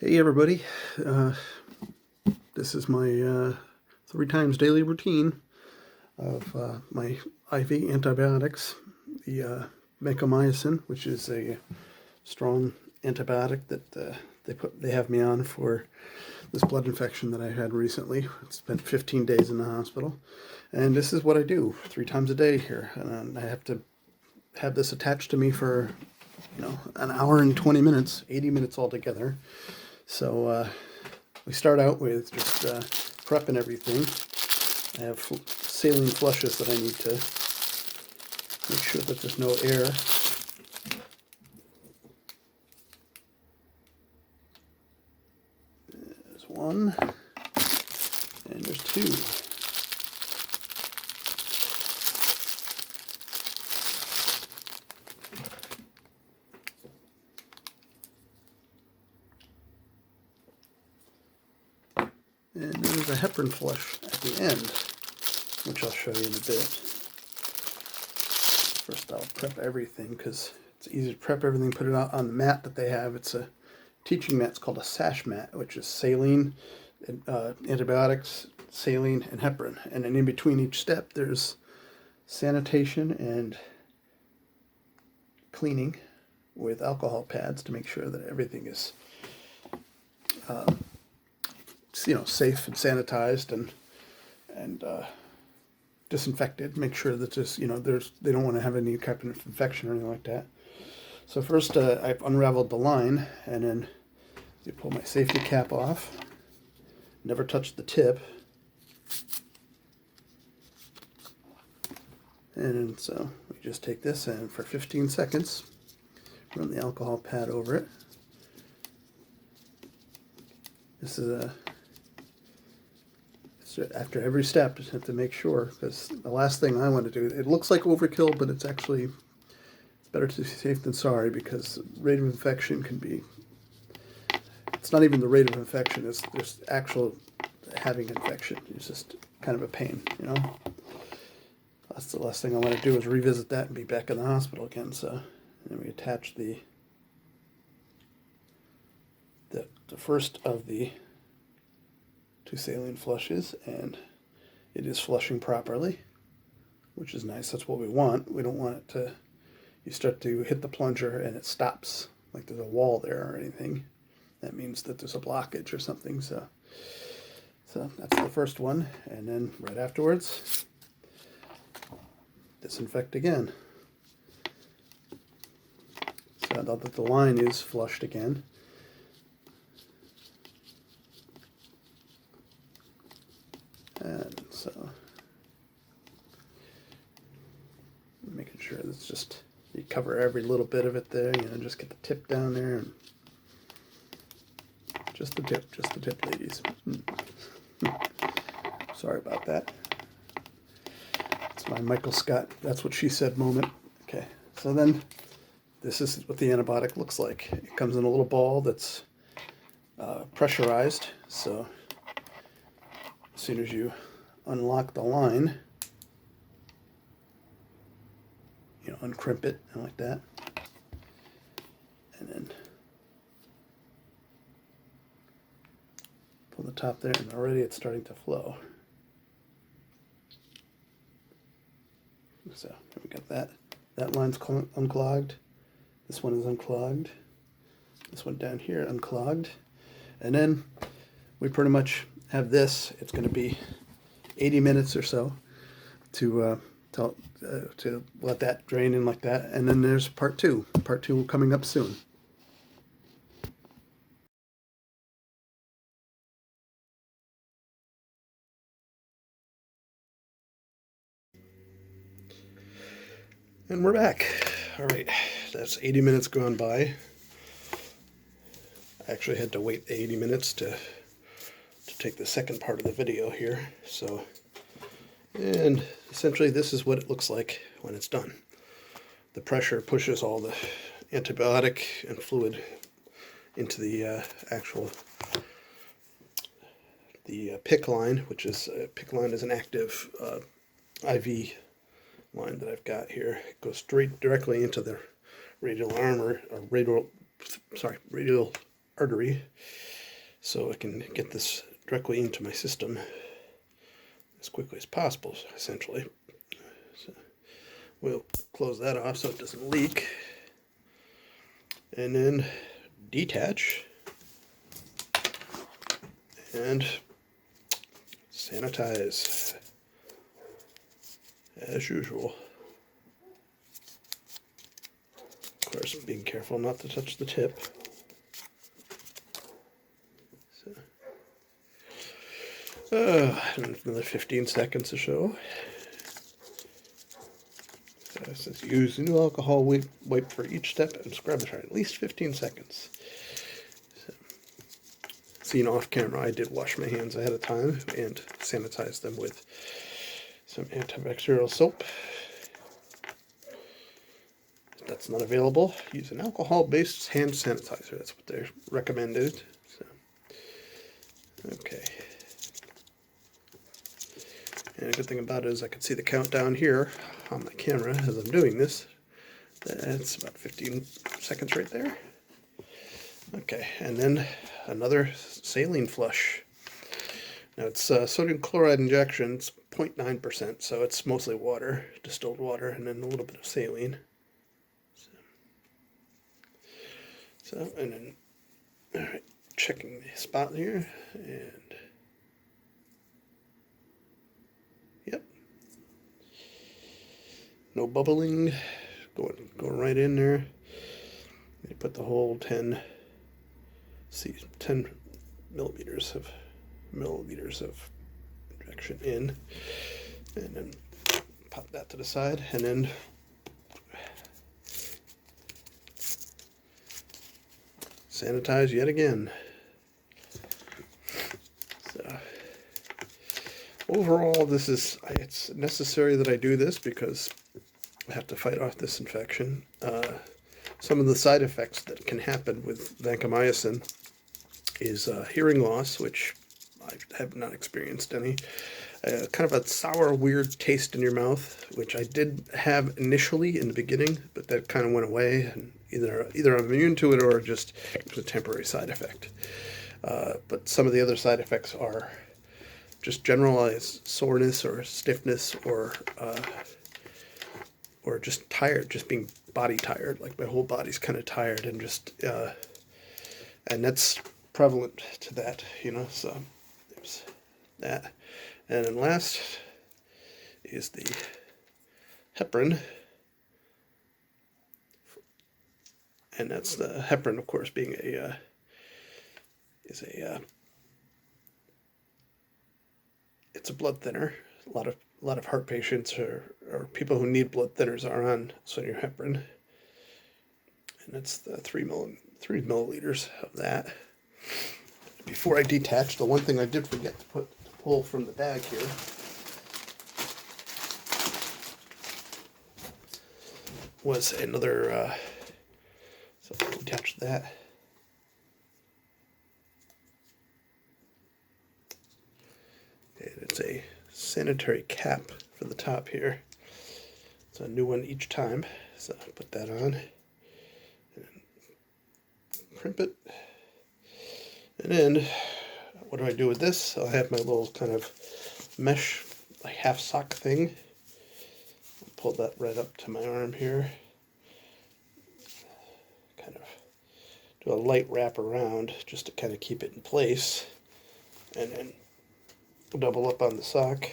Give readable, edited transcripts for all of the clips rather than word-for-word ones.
Hey everybody, this is my 3 times daily routine of my IV antibiotics, the Vancomycin, which is a strong antibiotic that they have me on for this blood infection that I had recently. I spent 15 days in the hospital, and this is what I do 3 times a day here, and I have to have this attached to me for an hour and 20 minutes, 80 minutes altogether. So we start out with just prepping everything. I have saline flushes that I need to make sure that there's no air. There's one, and there's two. And there's a heparin flush at the end, which I'll show you in a bit. First I'll prep everything because it's easy to prep everything, put it out on the mat that they have. It's a teaching mat. It's called a SASH mat, which is saline, antibiotics, saline, and heparin. And then in between each step there's sanitation and cleaning with alcohol pads to make sure that everything is safe and sanitized and disinfected. Make sure that they don't want to have any type of infection or anything like that. So first I've unraveled the line, and then you pull my safety cap off. Never touch the tip. And so we just take this and for 15 seconds run the alcohol pad over it. This is after every step, just have to make sure, because the last thing I want to do, it looks like overkill, but it's actually better to be safe than sorry, because rate of infection can be, it's not even the rate of infection, it's there's actual having infection. It's just kind of a pain, That's the last thing I want to do, is revisit that and be back in the hospital again. So then we attach the first of the 2 saline flushes, and it is flushing properly, which is nice. That's what we want. We don't want it to, you start to hit the plunger and it stops, like there's a wall there or anything. That means that there's a blockage or something. So that's the first one, and then right afterwards, disinfect again. So now that the line is flushed again, and so making sure that's just, you cover every little bit of it there, just get the tip down there, and just the tip, ladies. Sorry about that. It's my Michael Scott, that's what she said moment. Okay, so then this is what the antibiotic looks like. It comes in a little ball that's pressurized, so as soon as you unlock the line, uncrimp it and like that, and then pull the top there, and already it's starting to flow. So we got that line's unclogged, this one is unclogged, this one down here unclogged, and then we pretty much have this. It's going to be 80 minutes or so to let that drain in like that, and then there's part two coming up soon. And we're back. All right, that's 80 minutes gone by. I actually had to wait 80 minutes to take the second part of the video here. So, and essentially this is what it looks like when it's done. The pressure pushes all the antibiotic and fluid into the PICC line, which is PICC line is an active IV line that I've got here. It goes directly into the radial arm, or radial artery so I can get this directly into my system as quickly as possible, essentially. So we'll close that off so it doesn't leak, and then detach and sanitize as usual. Of course, being careful not to touch the tip. Another 15 seconds or so. It says use new alcohol wipe for each step and scrub for at least 15 seconds. So, seen off camera, I did wash my hands ahead of time and sanitize them with some antibacterial soap. If that's not available, use an alcohol-based hand sanitizer. That's what they're recommended. So, okay. And a good thing about it is I can see the countdown here on my camera as I'm doing this. That's about 15 seconds right there. Okay, and then another saline flush. Now it's sodium chloride injection. It's 0.9%, so it's mostly water, distilled water, and then a little bit of saline. So and then, all right, checking the spot here, and yep, no bubbling, going right in there. You put the whole 10 milliliters of injection in, and then pop that to the side, and then sanitize yet again. So overall, it's necessary that I do this because I have to fight off this infection. Some of the side effects that can happen with vancomycin is hearing loss, which I have not experienced any. Kind of a sour, weird taste in your mouth, which I did have initially in the beginning, but that kind of went away. And either I'm immune to it or just it was a temporary side effect. But some of the other side effects are just generalized soreness or stiffness or just tired, just being body tired, like my whole body's kind of tired, and just and that's prevalent to that, so there's that. And then last is the heparin, and that's the heparin, of course, being it's a blood thinner. A lot of heart patients or people who need blood thinners are on sodium heparin, and that's the 3 milliliters of that. Before I detach, the one thing I did forget to pull from the bag here was another. So I'll detach that. And it's a sanitary cap for the top here. It's a new one each time, so I put that on and crimp it. And then what do I do with this? I'll have my little kind of mesh, like half sock thing. I'll pull that right up to my arm here. Kind of do a light wrap around just to kind of keep it in place. And then double up on the sock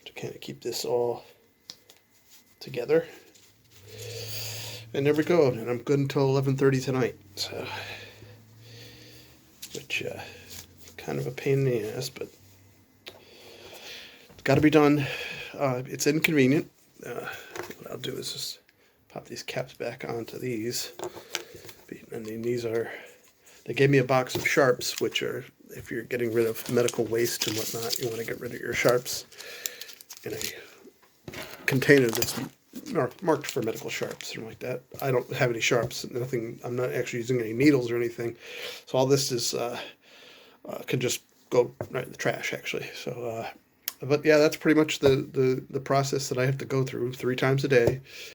to kind of keep this all together. And there we go. And I'm good until 11:30 tonight. So, which kind of a pain in the ass, but it's got to be done. It's inconvenient. What I'll do is just pop these caps back onto these. And then they gave me a box of sharps, which are, if you're getting rid of medical waste and whatnot, you want to get rid of your sharps in a container that's marked for medical sharps or like that. I don't have any sharps, nothing. I'm not actually using any needles or anything. So all this is can just go right in the trash, actually. So, but yeah, that's pretty much the process that I have to go through 3 times a day.